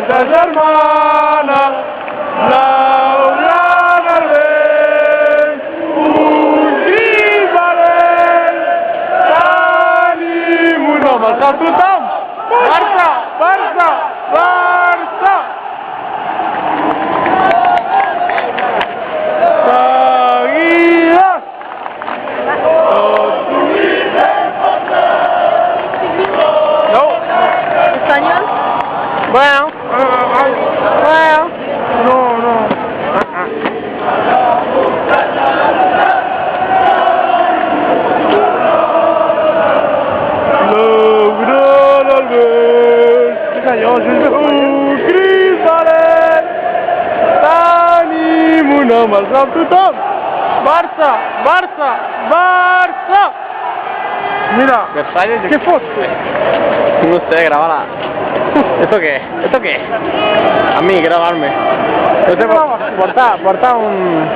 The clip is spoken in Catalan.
nostra germana, Laura Nalbés, un crit valent, tenim un home al cap tothom, Barça, Barça, Barça! Seguides! No. ¿Español? Bueno. Bueno. No, no. Lograr al ver. Sí, senyor. Cris valent. Tenim un home al cap tothom. Barça, Barça, Barça. Mira. ¿Qué foto? No sé, grábala. ¿Esto qué? ¿Esto qué? A mí, grabarme. Yo tengo... Porta un...